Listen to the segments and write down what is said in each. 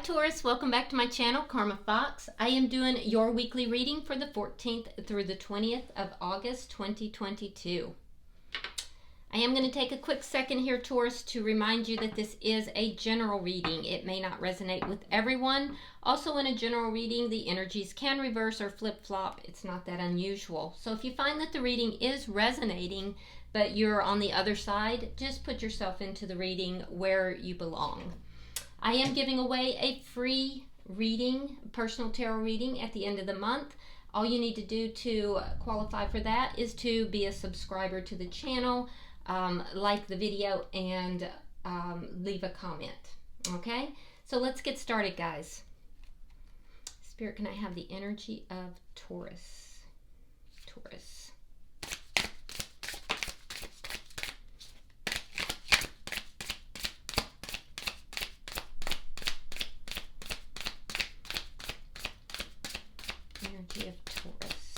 Taurus, welcome back to my channel, Karma Fox. I am doing your weekly reading for the 14th through the 20th of August 2022. I am going to take a quick second here, Taurus, to remind you that this is a general reading. It may not resonate with everyone. Also, in a general reading, the energies can reverse or flip-flop. It's not that unusual. So if you find that the reading is resonating, but you're on the other side, just put yourself into the reading where you belong. I am giving away a free reading, personal tarot reading at the end of the month. All you need to do to qualify for that is to be a subscriber to the channel, like the video, and leave a comment. Okay, so let's get started, guys. Spirit, can I have the energy of Taurus? Taurus. Energy of Taurus.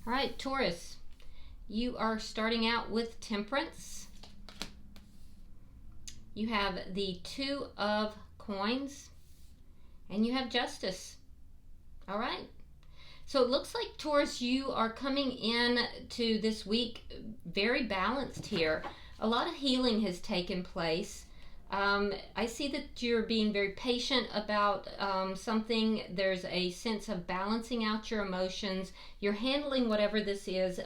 All right, Taurus, you are starting out with Temperance. You have the Two of Coins, and you have Justice. All right. So it looks like, Taurus, you are coming in to this week very balanced here. A lot of healing has taken place. I see that you're being very patient about something. There's a sense of balancing out your emotions. You're handling whatever this is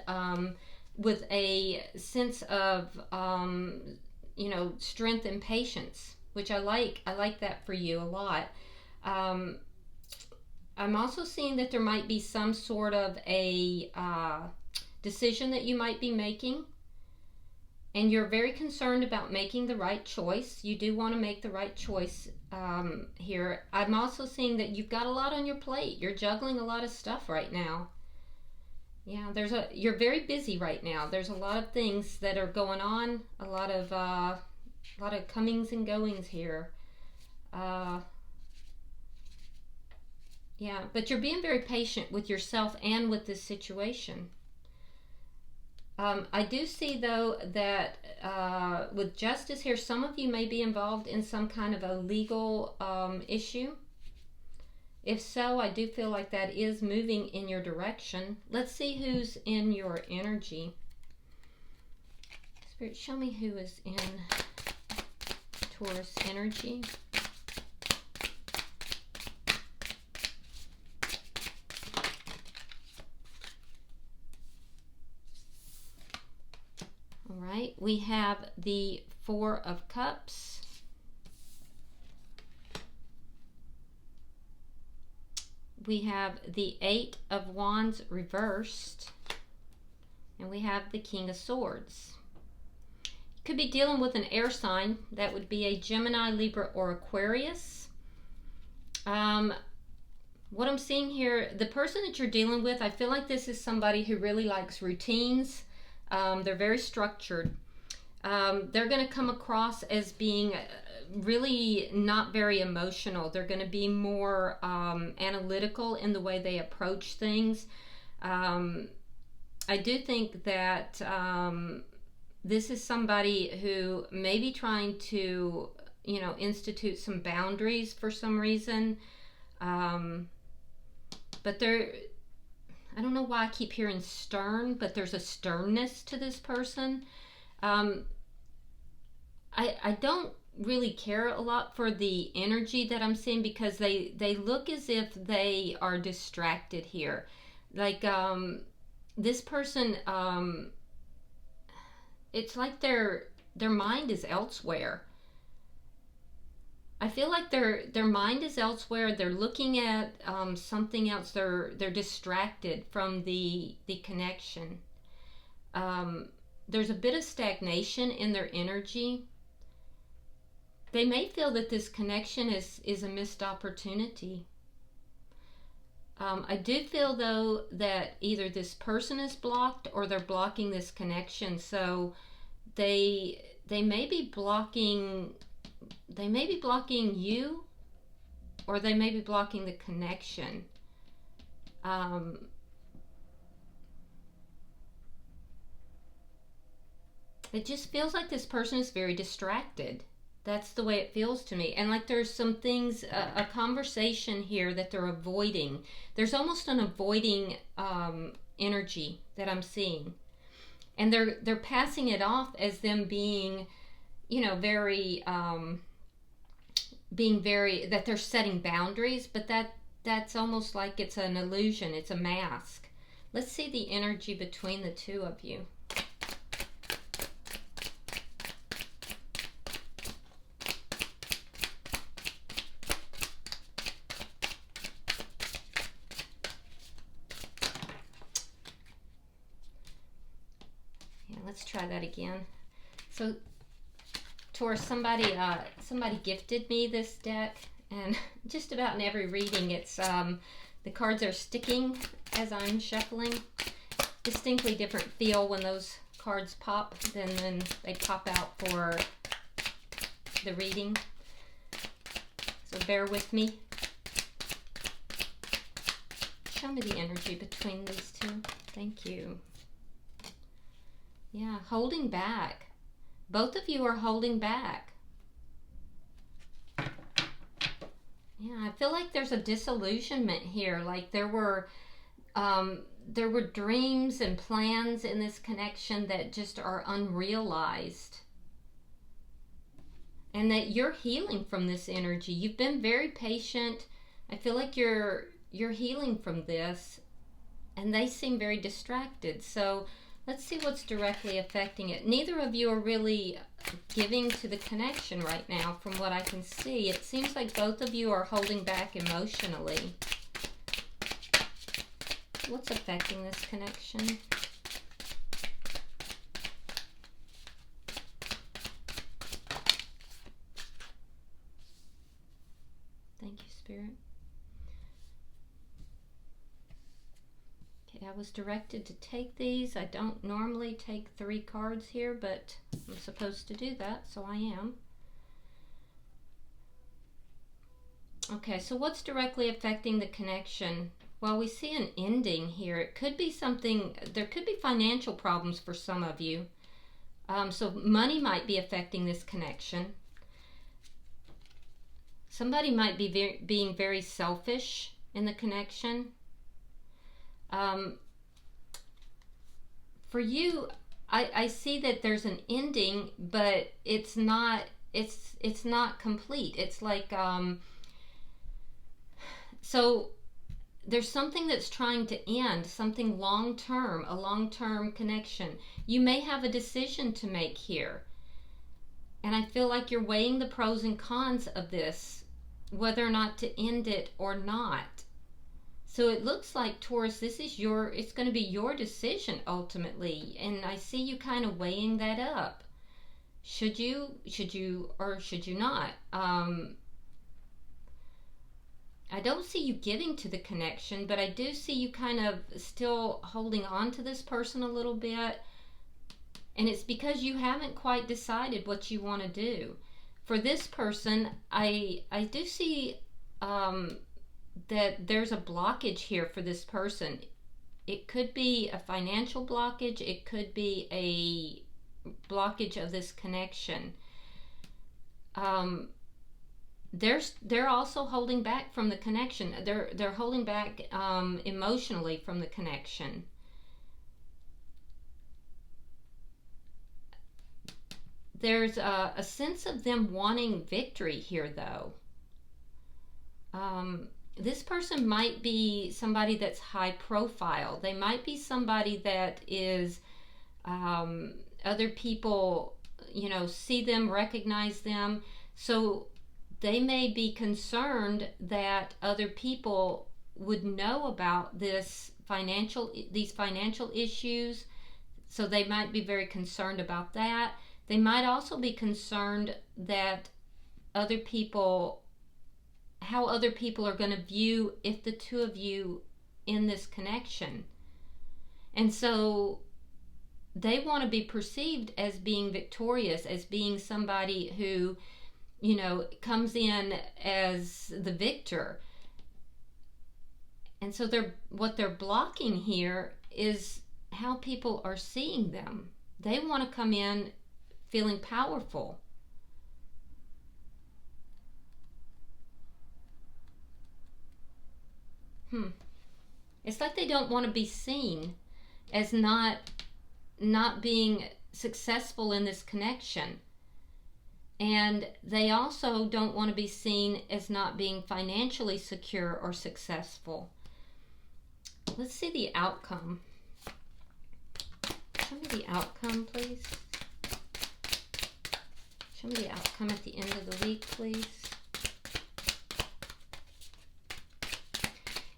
with a sense of, strength and patience, which I like. I like that for you a lot. I'm also seeing that there might be some sort of a decision that you might be making. And you're very concerned about making the right choice. You do want to make the right choice here. I'm also seeing that you've got a lot on your plate. You're juggling a lot of stuff right now. Yeah, you're very busy right now. There's a lot of things that are going on. A lot of comings and goings here. Yeah, but you're being very patient with yourself and with this situation. I do see, though, that with Justice here, some of you may be involved in some kind of a legal issue. If so, I do feel like that is moving in your direction. Let's see who's in your energy. Spirit, show me who is in Taurus energy. Right, we have the Four of Cups. We have the Eight of Wands reversed. And we have the King of Swords. You could be dealing with an air sign. That would be a Gemini, Libra, or Aquarius. What I'm seeing here, the person that you're dealing with, I feel like this is somebody who really likes routines. They're very structured. They're going to come across as being really not very emotional. They're going to be more analytical in the way they approach things. I do think that this is somebody who may be trying to, institute some boundaries for some reason. But I don't know why I keep hearing stern, but there's a sternness to this person. I don't really care a lot for the energy that I'm seeing, because they look as if they are distracted here. Like this person, it's like their mind is elsewhere. I feel like their mind is elsewhere. They're looking at something else. They're distracted from the connection. There's a bit of stagnation in their energy. They may feel that this connection is a missed opportunity. I do feel, though, that either this person is blocked or they're blocking this connection. So they may be blocking. They may be blocking you, or they may be blocking the connection. It just feels like this person is very distracted. That's the way it feels to me. And like there's some things, a conversation here that they're avoiding. There's almost an avoiding energy that I'm seeing. And they're passing it off as them being, you know, being very, that they're setting boundaries, but that's almost like it's an illusion, it's a mask. Let's see the energy between the two of you. Yeah, let's try that again. So Taurus, somebody gifted me this deck, and just about in every reading, it's the cards are sticking as I'm shuffling. Distinctly different feel when those cards pop than when they pop out for the reading. So bear with me. Show me the energy between these two. Thank you. Yeah, holding back. Both of you are holding back. Yeah, I feel like there's a disillusionment here. Like there were dreams and plans in this connection that just are unrealized. And that you're healing from this energy. You've been very patient. I feel like you're healing from this. And they seem very distracted. So let's see what's directly affecting it. Neither of you are really giving to the connection right now from what I can see. It seems like both of you are holding back emotionally. What's affecting this connection? Thank you, Spirit. I was directed to take these. I don't normally take 3 cards here, but I'm supposed to do that, so I am. Okay, so what's directly affecting the connection? Well, we see an ending here. It could be something, there could be financial problems for some of you. So money might be affecting this connection. Somebody might be being very selfish in the connection. For you, I see that there's an ending, but it's not complete. It's like, so there's something that's trying to end, something long-term, a long-term connection. You may have a decision to make here. And I feel like you're weighing the pros and cons of this, whether or not to end it or not. So it looks like, Taurus, this is it's going to be your decision ultimately. And I see you kind of weighing that up. Should you, or should you not? I don't see you giving to the connection, but I do see you kind of still holding on to this person a little bit. And it's because you haven't quite decided what you want to do. For this person, I do see that there's a blockage here for this person. It could be a financial blockage. It could be a blockage of this connection. They're also holding back from the connection. They're holding back emotionally from the connection. There's a sense of them wanting victory here, though. This person might be somebody that's high profile. They might be somebody that is, other people, see them, recognize them. So they may be concerned that other people would know about these financial issues. So they might be very concerned about that. They might also be concerned that how other people are going to view if the two of you in this connection. And so they want to be perceived as being victorious, as being somebody who, comes in as the victor. And so what they're blocking here is how people are seeing them. They want to come in feeling powerful. It's like they don't want to be seen as not being successful in this connection. And they also don't want to be seen as not being financially secure or successful. Let's see the outcome. Show me the outcome, please. Show me the outcome at the end of the week, please.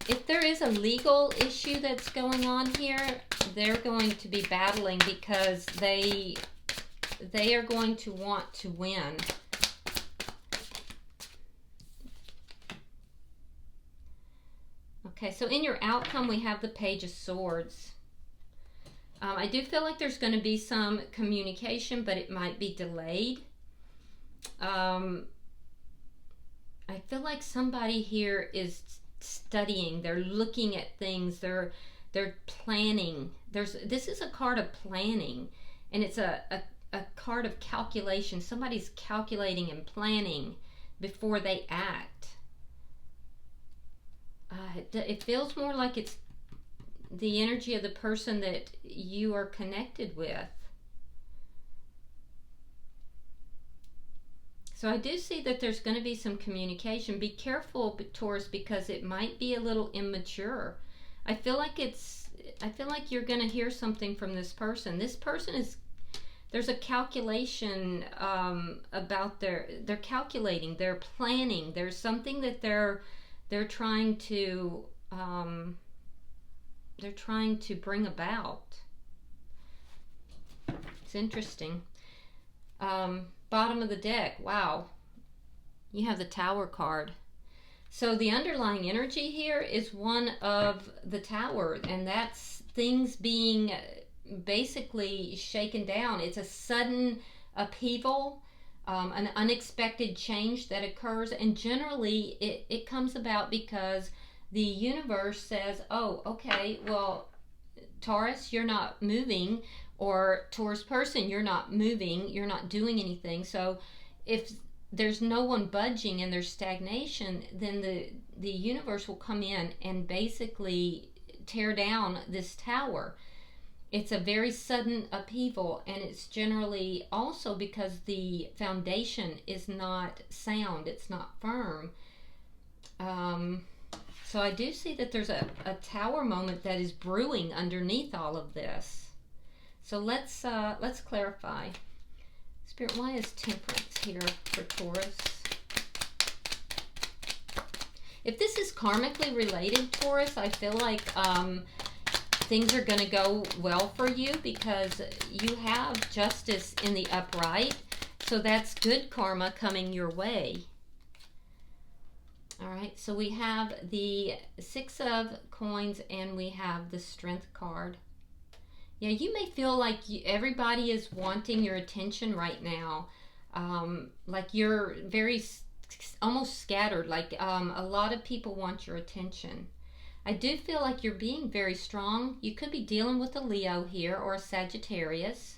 If there is a legal issue that's going on here, they're going to be battling because they are going to want to win. Okay, so in your outcome, we have the Page of Swords. I do feel like there's going to be some communication, but it might be delayed. I feel like somebody here is studying. They're looking at things. They're planning. This is a card of planning, and it's a card of calculation. Somebody's calculating and planning before they act. It feels more like it's the energy of the person that you are connected with. So I do see that there's going to be some communication. Be careful, Taurus, because it might be a little immature. I feel like you're going to hear something from this person. This person there's a calculation about they're calculating, they're planning. There's something that they're trying to bring about. It's interesting. Bottom of the deck. Wow. You have the Tower card. So the underlying energy here is one of the Tower, and that's things being basically shaken down. It's a sudden upheaval, an unexpected change that occurs, and generally it comes about because the universe says, oh, okay, well, Taurus, you're not moving, or Taurus person, you're not moving, you're not doing anything. So if there's no one budging and there's stagnation, then the universe will come in and basically tear down this tower. It's a very sudden upheaval, and it's generally also because the foundation is not sound, it's not firm. So I do see that there's a tower moment that is brewing underneath all of this. So let's clarify. Spirit, why is Temperance here for Taurus? If this is karmically related, Taurus, I feel like things are going to go well for you because you have Justice in the upright. So that's good karma coming your way. All right, so we have the Six of Coins and we have the Strength card. Yeah, you may feel like everybody is wanting your attention right now. Like you're very, almost scattered. Like a lot of people want your attention. I do feel like you're being very strong. You could be dealing with a Leo here or a Sagittarius.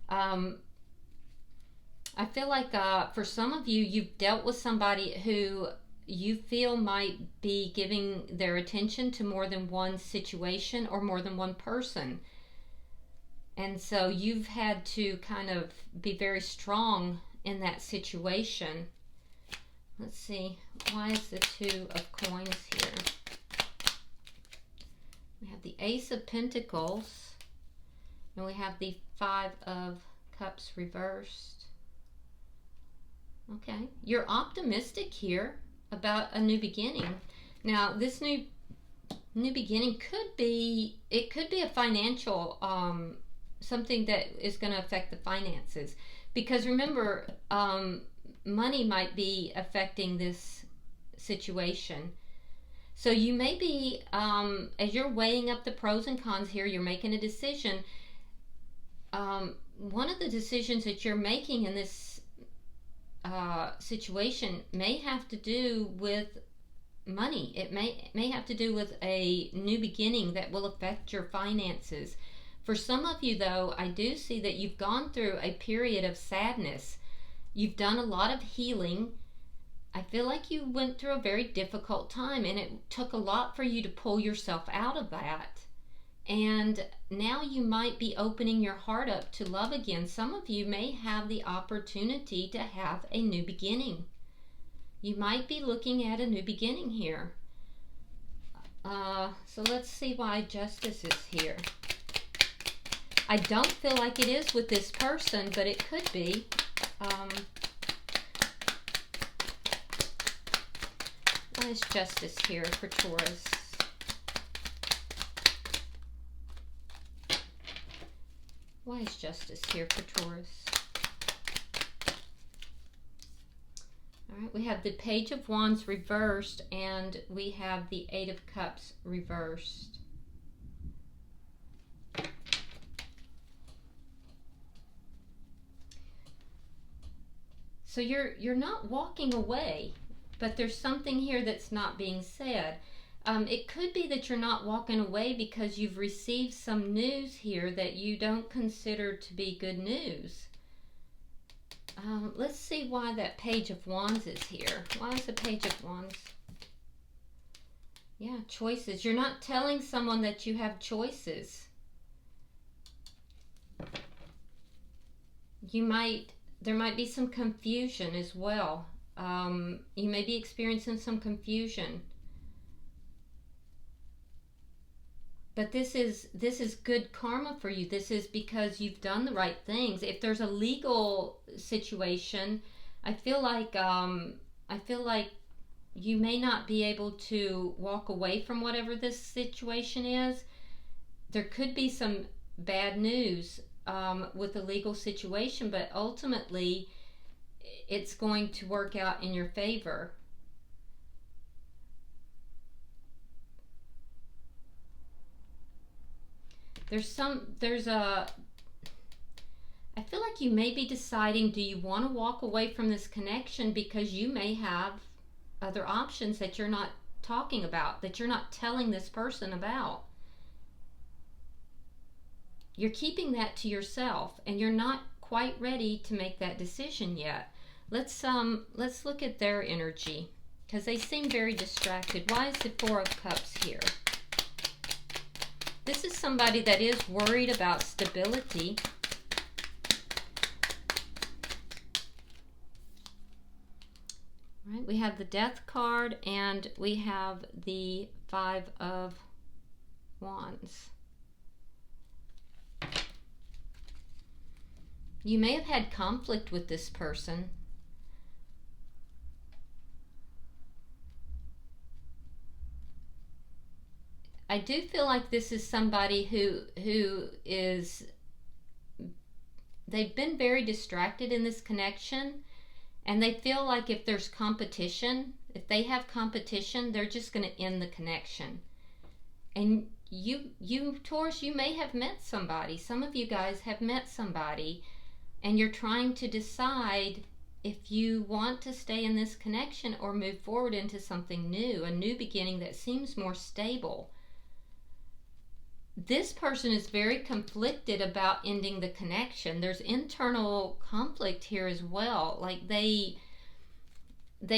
I feel like for some of you, you've dealt with somebody who you feel might be giving their attention to more than one situation or more than one person. And so you've had to kind of be very strong in that situation. Let's see, why is the Two of Coins here? We have the Ace of Pentacles, and we have the Five of Cups reversed. Okay, you're optimistic here about a new beginning. Now, this new beginning could be a financial something that is going to affect the finances, because remember, money might be affecting this situation. So you may be, as you're weighing up the pros and cons here, you're making a decision. One of the decisions that you're making in this situation may have to do with money. It may have to do with a new beginning that will affect your finances. For some of you, though, I do see that you've gone through a period of sadness. You've done a lot of healing, I feel like you went through a very difficult time, and it took a lot for you to pull yourself out of that. And now you might be opening your heart up to love again. Some of you may have the opportunity to have a new beginning. You might be looking at a new beginning here. So let's see why Justice is here. I don't feel like it is with this person, but it could be. Why is Justice here for Taurus? Why is Justice here for Taurus? All right, we have the Page of Wands reversed, and we have the Eight of Cups reversed. So you're not walking away, but there's something here that's not being said. It could be that you're not walking away because you've received some news here that you don't consider to be good news. Let's see why that Page of Wands is here. Why is the Page of Wands? Yeah, choices. You're not telling someone that you have choices. There might be some confusion as well. You may be experiencing some confusion. But this is good karma for you. This is because you've done the right things. If there's a legal situation, I feel like you may not be able to walk away from whatever this situation is. There could be some bad news with the legal situation, but ultimately it's going to work out in your favor. I feel like you may be deciding, do you want to walk away from this connection because you may have other options that you're not talking about, that you're not telling this person about. You're keeping that to yourself, and you're not quite ready to make that decision yet. Let's look at their energy, because they seem very distracted. Why is the Four of Cups here? This is somebody that is worried about stability. Right, we have the Death card, and we have the Five of Wands. You may have had conflict with this person. I do feel like this is somebody who is, they've been very distracted in this connection, and they feel like if there's competition, if they have competition, they're just going to end the connection. And you Taurus, you may have met somebody. Some of you guys have met somebody, and you're trying to decide if you want to stay in this connection or move forward into something new, a new beginning that seems more stable. This person is very conflicted about ending the connection. There's internal conflict here as well. Like they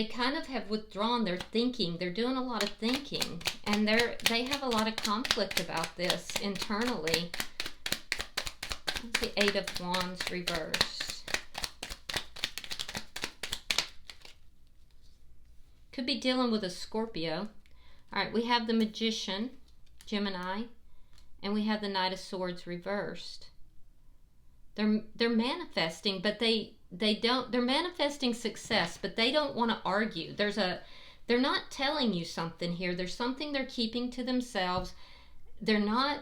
kind of have withdrawn their thinking. They're doing a lot of thinking, and they have a lot of conflict about this internally. That's the Eight of Wands reversed. Could be dealing with a Scorpio. All right, we have the Magician, Gemini, and we have the Knight of Swords reversed. They're manifesting, but they're manifesting success, but they don't want to argue. They're not telling you something here. There's something they're keeping to themselves. They're not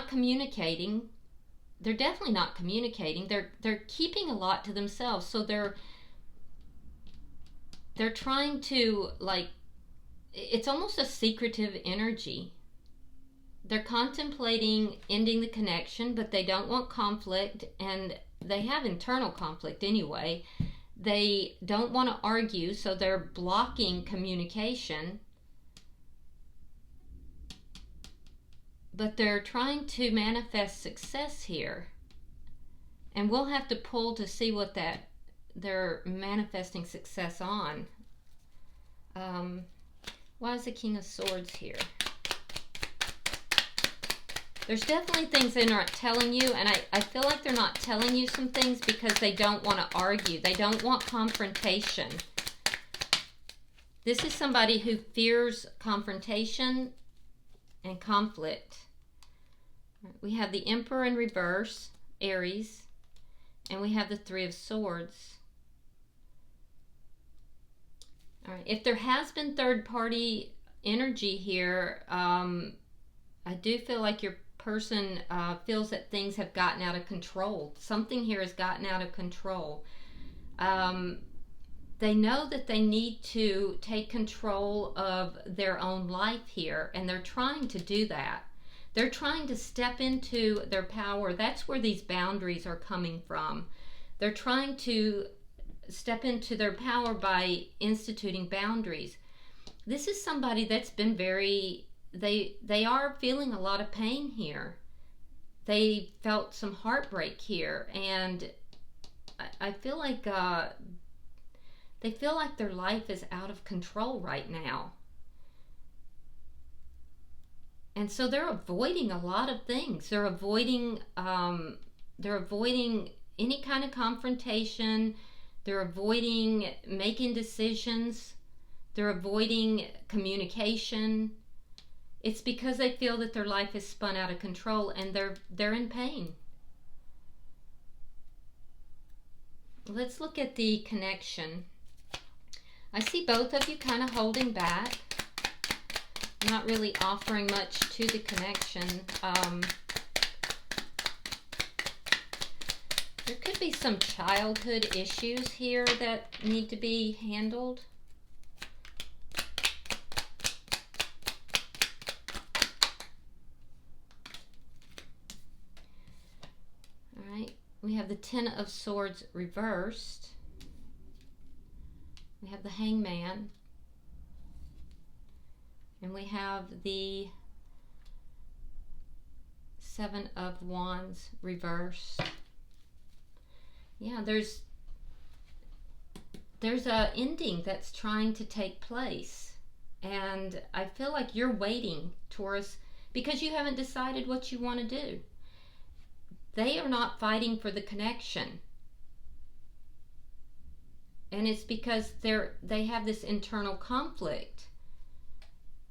communicating. They're definitely not communicating. They're keeping a lot to themselves. So they're trying to, like, it's almost a secretive energy. They're contemplating ending the connection, but they don't want conflict, and they have internal conflict anyway. They don't want to argue, so they're blocking communication. But they're trying to manifest success here. And we'll have to pull to see what that they're manifesting success on. Why is the King of Swords here? There's definitely things they're not telling you, and I feel like they're not telling you some things because they don't want to argue. They don't want confrontation. This is somebody who fears confrontation and conflict. We have the Emperor in reverse, Aries, and we have the Three of Swords. All right. If there has been third-party energy here, I do feel like your person feels that things have gotten out of control. Something here has gotten out of control. They know that they need to take control of their own life here, and they're trying to do that. They're trying to step into their power. That's where these boundaries are coming from. They're trying to step into their power by instituting boundaries. This is somebody that's been very, they are feeling a lot of pain here. They felt some heartbreak here, and I feel like they feel like their life is out of control right now. And so they're avoiding a lot of things. They're avoiding any kind of confrontation. They're avoiding making decisions. They're avoiding communication. It's because they feel that their life is spun out of control, and they're in pain. Let's look at the connection. I see both of you kind of holding back, not really offering much to the connection. There could be some childhood issues here that need to be handled. All right, we have the Ten of Swords reversed. We have the Hangman. And we have the Seven of Wands reversed. Yeah, there's a ending that's trying to take place. And I feel like you're waiting, Taurus, because you haven't decided what you want to do. They are not fighting for the connection. And it's because they have this internal conflict.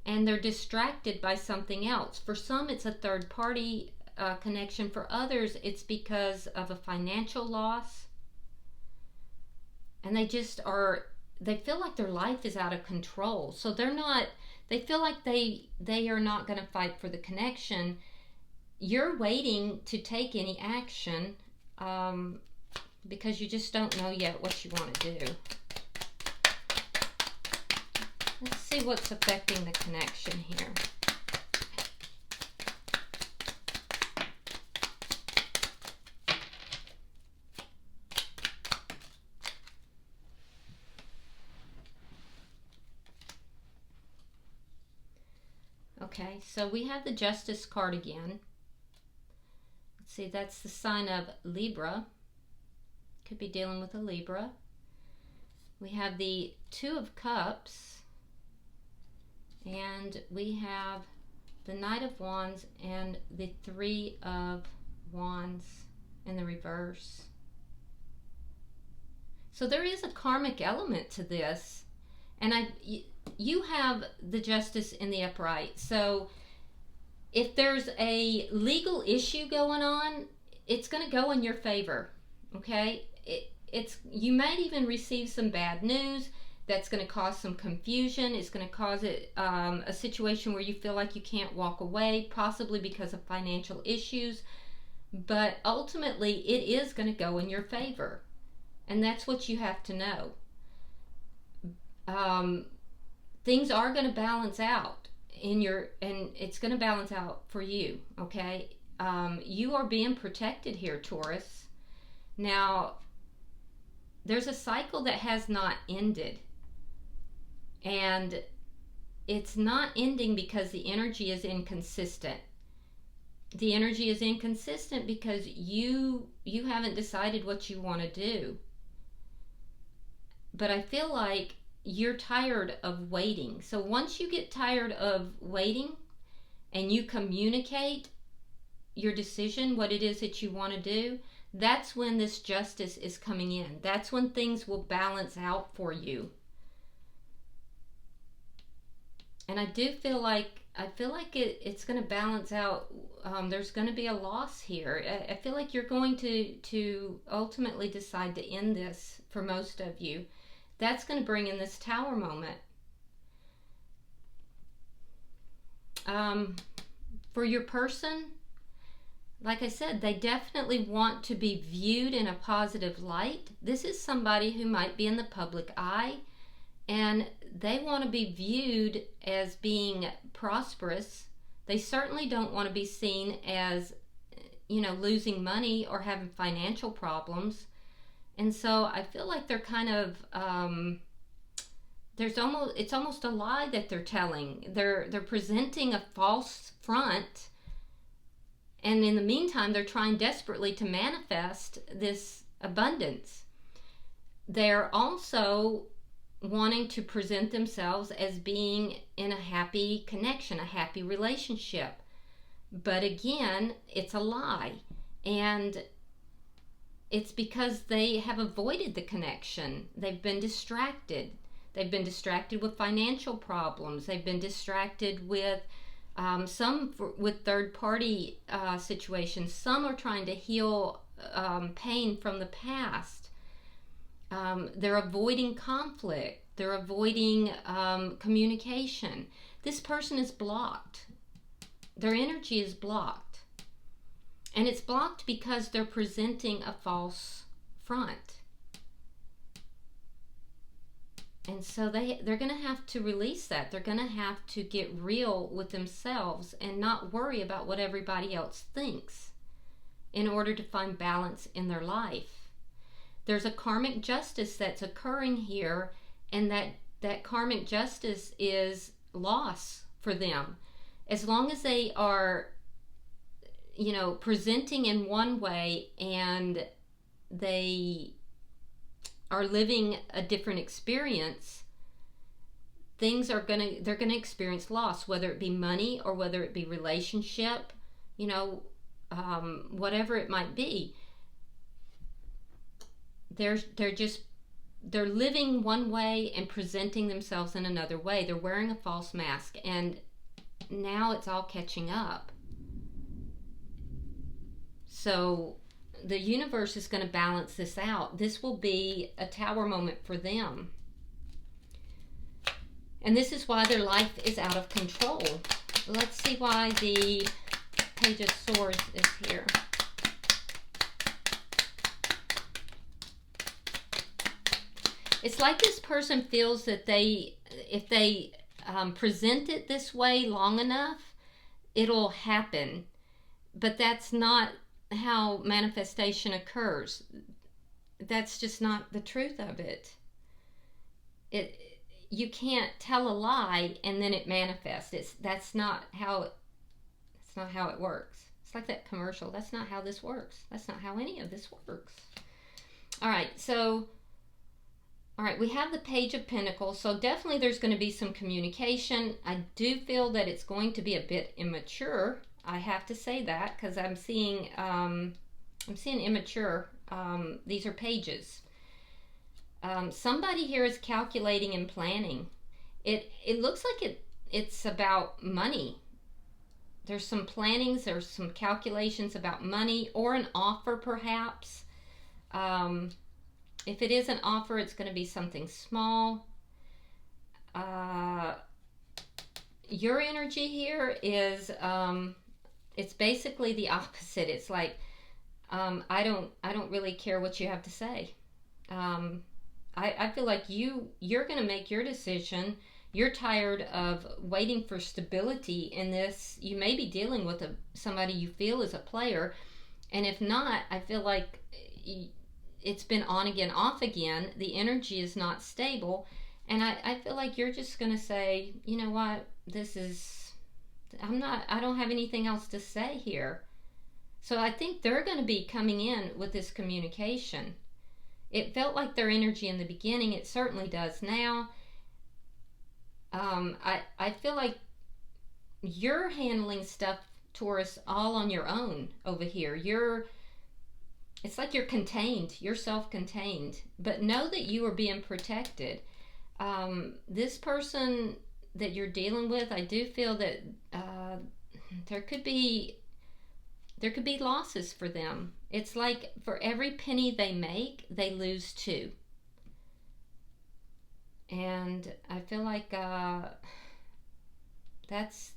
And they're distracted by something else. For some, it's a third-party connection. For others, it's because of a financial loss. And they feel like their life is out of control. So they feel like they are not going to fight for the connection. You're waiting to take any action because you just don't know yet what you want to do. Let's see what's affecting the connection here. Okay, so we have the Justice card again. Let's see, that's the sign of Libra. Could be dealing with a Libra. We have the Two of Cups. And we have the Knight of Wands and the Three of Wands in the reverse. So there is a karmic element to this. And you have the Justice in the upright. So if there's a legal issue going on, it's going to go in your favor. Okay? You might even receive some bad news. That's going to cause some confusion. It's going to cause a situation where you feel like you can't walk away, possibly because of financial issues. But ultimately, it is going to go in your favor. And that's what you have to know. Things are going to balance out and it's going to balance out for you, okay? You are being protected here, Taurus. Now, there's a cycle that has not ended. And it's not ending because the energy is inconsistent. The energy is inconsistent because you haven't decided what you want to do. but I feel like you're tired of waiting. So once you get tired of waiting and you communicate your decision, what it is that you want to do, that's when this justice is coming in. That's when things will balance out for you. And I do feel like it's going to balance out. There's going to be a loss here. I feel like you're going to ultimately decide to end this for most of you. That's going to bring in this Tower moment. For your person, like I said, they definitely want to be viewed in a positive light. This is somebody who might be in the public eye, and they want to be viewed as being prosperous. They certainly don't want to be seen as, losing money or having financial problems. And so I feel like they're kind of, it's almost a lie that they're telling. They're presenting a false front. And in the meantime, they're trying desperately to manifest this abundance. They're also wanting to present themselves as being in a happy connection, a happy relationship. But again, it's a lie. And it's because they have avoided the connection. They've been distracted. They've been distracted with financial problems. They've been distracted with with third-party situations. Some are trying to heal pain from the past. They're avoiding conflict. They're avoiding communication. This person is blocked. Their energy is blocked. And it's blocked because they're presenting a false front. And so they're going to have to release that. They're going to have to get real with themselves and not worry about what everybody else thinks in order to find balance in their life. There's a karmic justice that's occurring here, and that karmic justice is loss for them. As long as they are, presenting in one way and they are living a different experience, they're gonna experience loss, whether it be money or whether it be relationship, whatever it might be. They're living one way and presenting themselves in another way. They're wearing a false mask, and now it's all catching up. So the universe is going to balance this out. This will be a Tower moment for them. And this is why their life is out of control. Let's see why the Page of Swords is here. It's like this person feels that if they present it this way long enough, it'll happen. But that's not how manifestation occurs. That's just not the truth of it. You can't tell a lie and then it manifests. That's not how it works. It's like that commercial. That's not how this works. That's not how any of this works. All right, we have the Page of Pentacles, so definitely there's going to be some communication. I do feel that it's going to be a bit immature. I have to say that because I'm seeing immature. These are pages. Somebody here is calculating and planning. It looks like it's about money. There's some plannings, there's some calculations about money or an offer perhaps. If it is an offer, it's going to be something small. Your energy here is it's basically the opposite. It's like I don't really care what you have to say. I feel like you're going to make your decision. You're tired of waiting for stability in this. You may be dealing with somebody you feel is a player, and if not, I feel like it's been on again, off again. The energy is not stable, and I feel like you're just going to say, you know what, I don't have anything else to say here. So I think they're going to be coming in with this communication. It felt like their energy in the beginning. It certainly does now. I feel like you're handling stuff, Taurus, all on your own over here. It's like you're contained. You're self-contained. But know that you are being protected. This person that you're dealing with, I do feel that there could be losses for them. It's like for every penny they make, they lose 2. And I feel like that's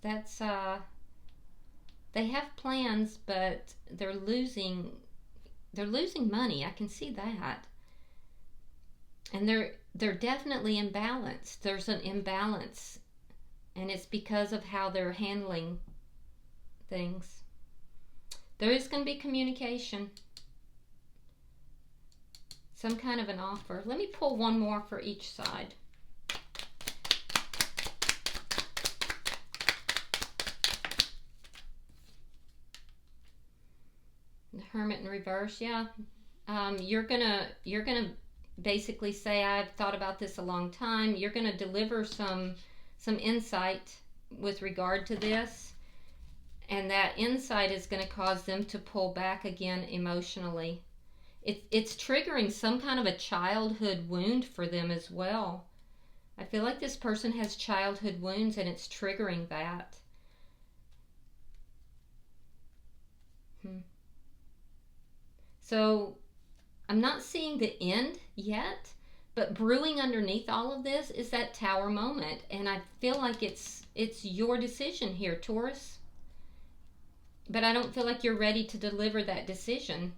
they have plans, but they're losing money. I can see that. And they're definitely imbalanced. There's an imbalance, and it's because of how they're handling things. There is going to be communication, some kind of an offer. Let me pull one more for each side. The Hermit in reverse, yeah. You're gonna basically say, I've thought about this a long time. You're gonna deliver some insight with regard to this. And that insight is going to cause them to pull back again emotionally. It's triggering some kind of a childhood wound for them as well. I feel like this person has childhood wounds and it's triggering that. So I'm not seeing the end yet, but brewing underneath all of this is that Tower moment. And I feel like it's your decision here, Taurus. But I don't feel like you're ready to deliver that decision.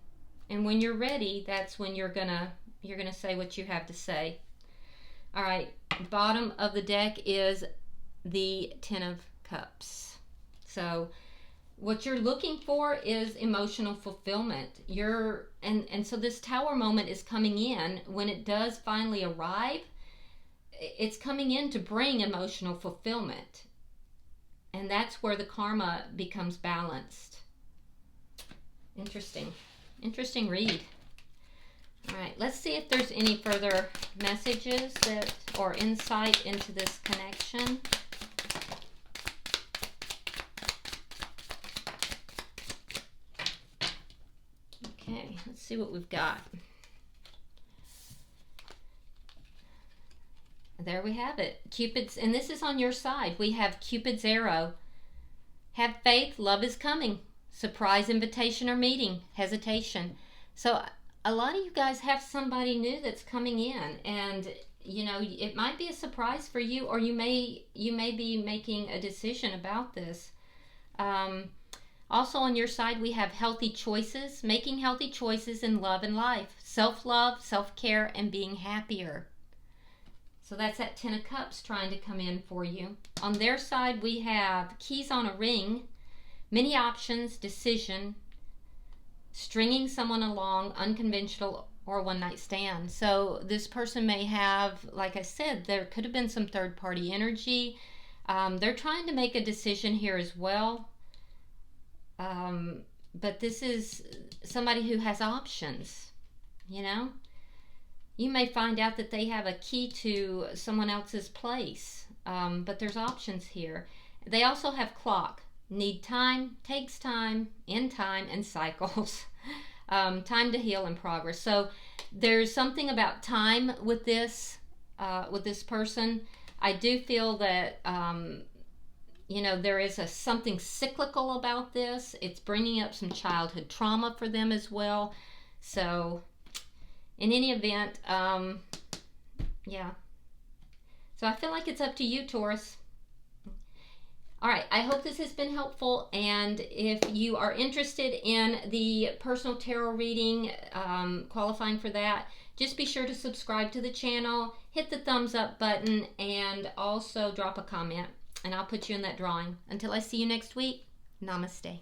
And when you're ready, that's when you're gonna say what you have to say. All right, bottom of the deck is the Ten of Cups. So what you're looking for is emotional fulfillment. And so this Tower moment is coming in. When it does finally arrive, it's coming in to bring emotional fulfillment. And that's where the karma becomes balanced. Interesting read. All right, let's see if there's any further messages or insight into this connection. Okay, let's see what we've got. There we have it. Cupid's, and this is on your side. We have Cupid's arrow. Have faith, love is coming. Surprise invitation or meeting, hesitation. So a lot of you guys have somebody new that's coming in, and you know, it might be a surprise for you, or you may be making a decision about this. Also on your side, we have healthy choices, making healthy choices in love and life, self-love, self-care, and being happier. So that's that Ten of Cups trying to come in for you. On their side, we have keys on a ring, many options, decision, stringing someone along, unconventional, or one-night stand. So this person may have, like I said, there could have been some third-party energy. They're trying to make a decision here as well. But this is somebody who has options, you know? You may find out that they have a key to someone else's place, but there's options here. They also have clock. Need time, takes time, in time, and cycles. Time to heal and progress. So there's something about time with this person. I do feel that, you know, there is something cyclical about this. It's bringing up some childhood trauma for them as well. So in any event, yeah. So I feel like it's up to you, Taurus. All right, I hope this has been helpful, and if you are interested in the personal tarot reading, qualifying for that, just be sure to subscribe to the channel, hit the thumbs up button, and also drop a comment, and I'll put you in that drawing. Until I see you next week, namaste.